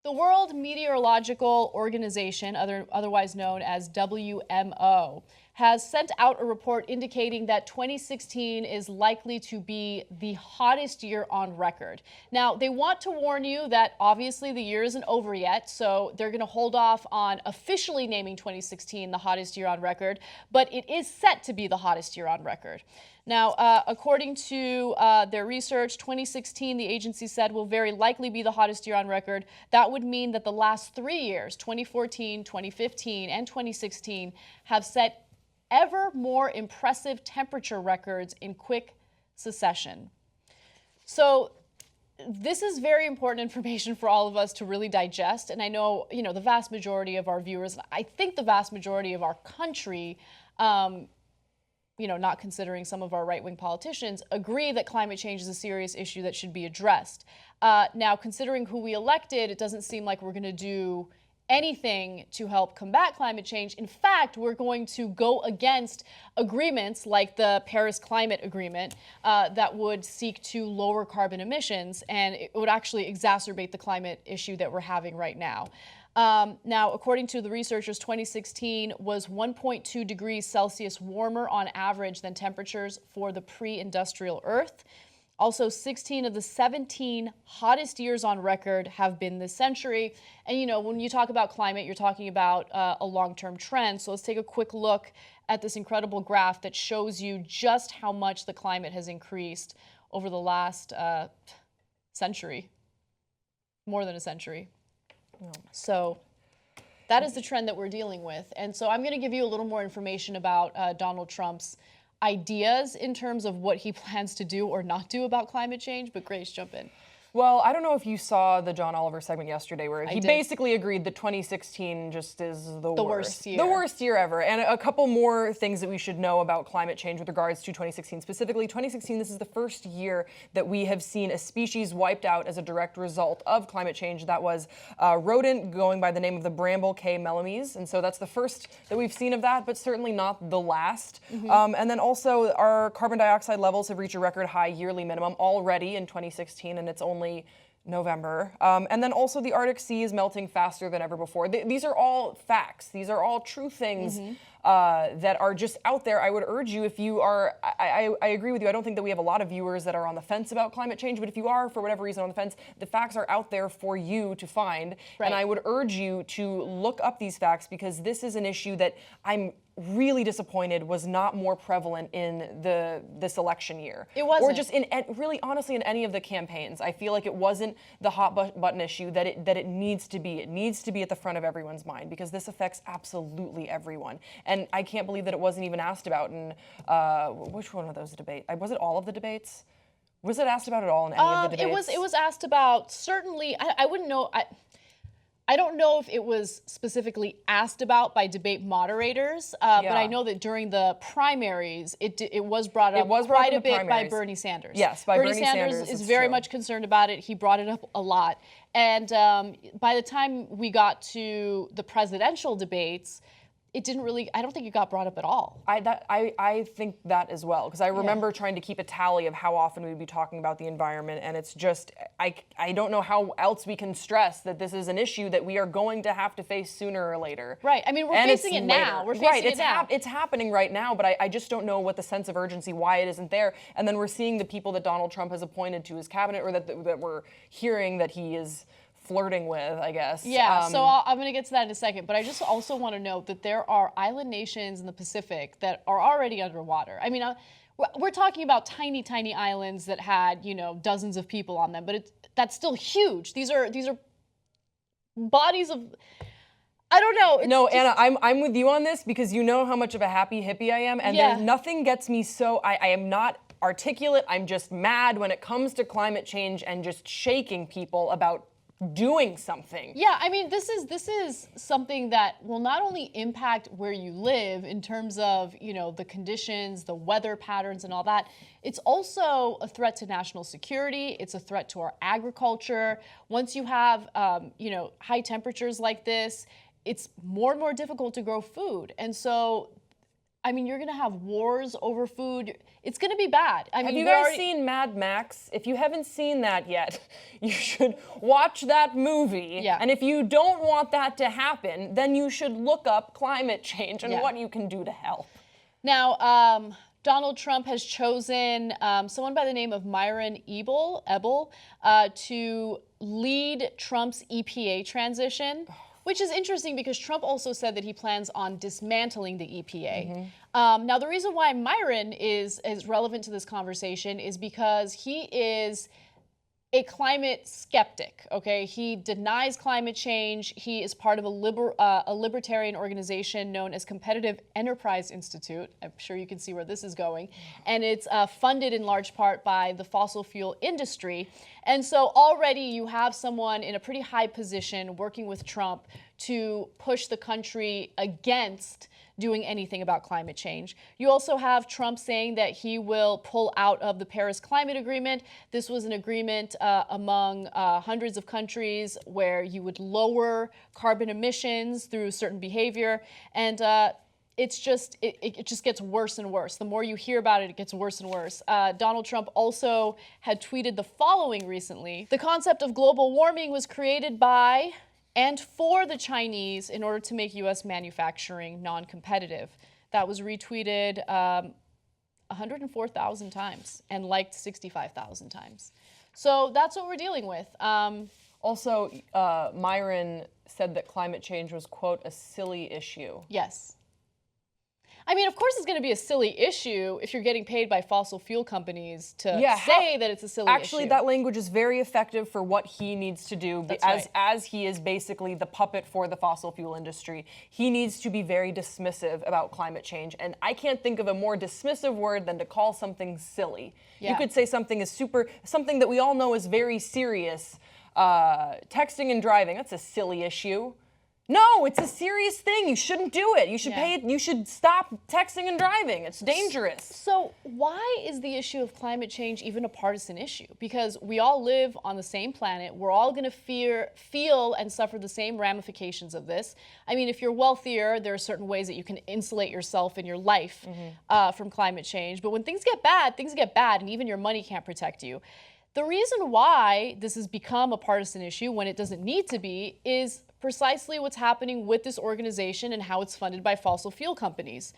The World Meteorological Organization, otherwise known as WMO, has sent out a report indicating that 2016 is likely to be the hottest year on record. Now, they want to warn you that obviously the year isn't over yet, so they're going to hold off on officially naming 2016 the hottest year on record, but it is set to be the hottest year on record. Now, according to their research, 2016, the agency said, will very likely be the hottest year on record. That would mean that the last 3 years, 2014, 2015, and 2016, have set ever more impressive temperature records in quick succession. So this is very important information for all of us to really digest. And I know, the vast majority of our viewers, I think the vast majority of our country, not considering some of our right-wing politicians, agree that climate change is a serious issue that should be addressed. Now, considering who we elected, it doesn't seem like we're going to do anything to help combat climate change. In fact, we're going to go against agreements like the Paris Climate Agreement that would seek to lower carbon emissions, and it would actually exacerbate the climate issue that we're having right now. Now, according to the researchers, 2016 was 1.2 degrees Celsius warmer on average than temperatures for the pre-industrial Earth. Also, 16 of the 17 hottest years on record have been this century. And, when you talk about climate, you're talking about a long-term trend. So let's take a quick look at this incredible graph that shows you just how much the climate has increased over the last century, more than a century. So that is the trend that we're dealing with. And so I'm going to give you a little more information about Donald Trump's ideas in terms of what he plans to do or not do about climate change. But Grace, jump in. Well, I don't know if you saw the John Oliver segment yesterday where he basically agreed that 2016 just is the worst year. The worst year ever. And a couple more things that we should know about climate change with regards to 2016. Specifically, 2016, this is the first year that we have seen a species wiped out as a direct result of climate change. That was a rodent going by the name of the bramble K. melames. And so that's the first that we've seen of that, but certainly not the last. And then also our carbon dioxide levels have reached a record high yearly minimum already in 2016, and it's only November. And then also the Arctic Sea is melting faster than ever before. These are all facts. These are all true things that are just out there. I would urge you, if you are, I agree with you, I don't think that we have a lot of viewers that are on the fence about climate change, but if you are, for whatever reason, on the fence, the facts are out there for you to find. Right. And I would urge you to look up these facts, because this is an issue that I'm really disappointed was not more prevalent in this election year. It wasn't. Or just really honestly in any of the campaigns. I feel like it wasn't the hot button issue that it needs to be. It needs to be at the front of everyone's mind, because this affects absolutely everyone. And I can't believe that it wasn't even asked about in which one of those debates? Was it all of the debates? Was it asked about at all in any of the debates? It was asked about, certainly. I wouldn't know. I don't know if it was specifically asked about by debate moderators, but I know that during the primaries, it was brought up quite a bit by Bernie Sanders. Yes, by Bernie Sanders is very much concerned about it. He brought it up a lot. And by the time we got to the presidential debates, it didn't really, I don't think it got brought up at all. I think that as well, because I remember trying to keep a tally of how often we'd be talking about the environment, and it's just, I don't know how else we can stress that this is an issue that we are going to have to face sooner or later. Right, I mean, we're facing it now. We're facing it now. It's happening right now, but I just don't know what the sense of urgency, why it isn't there. And then we're seeing the people that Donald Trump has appointed to his cabinet, or that we're hearing that he is flirting with, I guess. Yeah, so I'm going to get to that in a second, but I just also want to note that there are island nations in the Pacific that are already underwater. I mean, we're talking about tiny, tiny islands that had, dozens of people on them, but that's still huge. These are bodies of, I don't know. No, Anna, I'm with you on this, because you know how much of a happy hippie I am, and nothing gets me so, I am not articulate, I'm just mad when it comes to climate change and just shaking people about doing something. Yeah, I mean, this is something that will not only impact where you live in terms of, the conditions, the weather patterns and all that, it's also a threat to national security. It's a threat to our agriculture. Once you have, high temperatures like this, it's more and more difficult to grow food. And so I mean, you're going to have wars over food. It's going to be bad. I mean, have you guys seen Mad Max? If you haven't seen that yet, you should watch that movie. Yeah. And if you don't want that to happen, then you should look up climate change and what you can do to help. Now, Donald Trump has chosen someone by the name of Myron Ebel to lead Trump's EPA transition. Which is interesting because Trump also said that he plans on dismantling the EPA. Now, the reason why Myron is relevant to this conversation is because he is a climate skeptic, okay? He denies climate change. He is part of a libertarian organization known as Competitive Enterprise Institute. I'm sure you can see where this is going. And it's funded in large part by the fossil fuel industry. And so already you have someone in a pretty high position working with Trump to push the country against doing anything about climate change. You also have Trump saying that he will pull out of the Paris Climate Agreement. This was an agreement among hundreds of countries where you would lower carbon emissions through certain behavior. And it just gets worse and worse. The more you hear about it, it gets worse and worse. Donald Trump also had tweeted the following recently. The concept of global warming was created by and for the Chinese in order to make U.S. manufacturing non-competitive. That was retweeted 104,000 times and liked 65,000 times. So that's what we're dealing with. Also, Myron said that climate change was, quote, a silly issue. Yes. I mean, of course it's going to be a silly issue if you're getting paid by fossil fuel companies to say that it's a silly issue. Actually, that language is very effective for what he needs to do as he is basically the puppet for the fossil fuel industry. He needs to be very dismissive about climate change. And I can't think of a more dismissive word than to call something silly. Yeah. You could say something is something that we all know is very serious. Texting and driving, that's a silly issue. No, it's a serious thing. You shouldn't do it. You should pay it. You should stop texting and driving. It's dangerous. So why is the issue of climate change even a partisan issue? Because we all live on the same planet. We're all going to feel and suffer the same ramifications of this. I mean, if you're wealthier, there are certain ways that you can insulate yourself in your life from climate change. But when things get bad, and even your money can't protect you. The reason why this has become a partisan issue when it doesn't need to be is precisely what's happening with this organization and how it's funded by fossil fuel companies.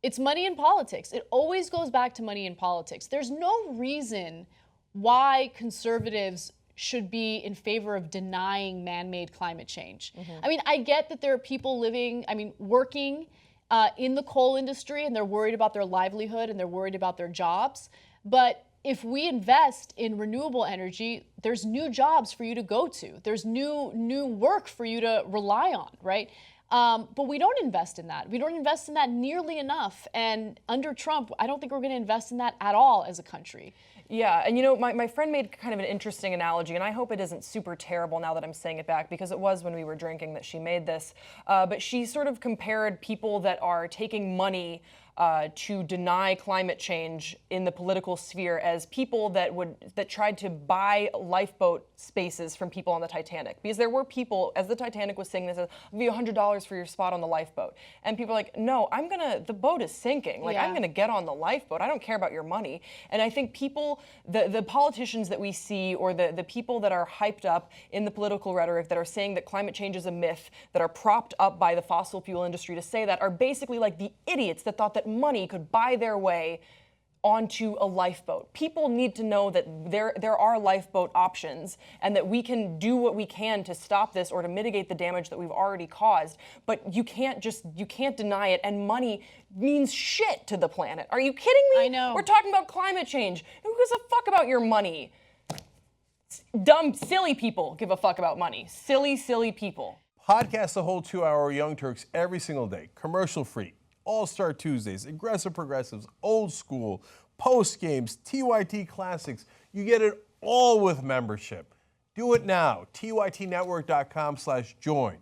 It's money in politics. It always goes back to money in politics. There's no reason why conservatives should be in favor of denying man-made climate change. I mean, I get that there are people working in the coal industry and they're worried about their livelihood and they're worried about their jobs. But if we invest in renewable energy, there's new jobs for you to go to. There's new work for you to rely on, right? But we don't invest in that. We don't invest in that nearly enough. And under Trump, I don't think we're going to invest in that at all as a country. Yeah, and you know, my friend made kind of an interesting analogy, and I hope it isn't super terrible now that I'm saying it back, because it was when we were drinking that she made this. But she sort of compared people that are taking money to deny climate change in the political sphere as people that tried to buy lifeboat spaces from people on the Titanic. Because there were people, as the Titanic was saying this, I'll give you $100 for your spot on the lifeboat. And people are like, no, the boat is sinking. Like, I'm gonna get on the lifeboat. I don't care about your money. And I think people, the politicians that we see, or the people that are hyped up in the political rhetoric that are saying that climate change is a myth, that are propped up by the fossil fuel industry to say that, are basically like the idiots that thought that money could buy their way onto a lifeboat. People need to know that there are lifeboat options and that we can do what we can to stop this or to mitigate the damage that we've already caused. But you can't deny it, and money means shit to the planet. Are you kidding me? I know. We're talking about climate change. Who gives a fuck about your money? Dumb, silly people give a fuck about money. Silly, silly people. Podcast the whole 2-hour Young Turks every single day, commercial-free. All-Star Tuesdays, Aggressive Progressives, Old School, Post Games, TYT Classics. You get it all with membership. Do it now. TYTnetwork.com/join.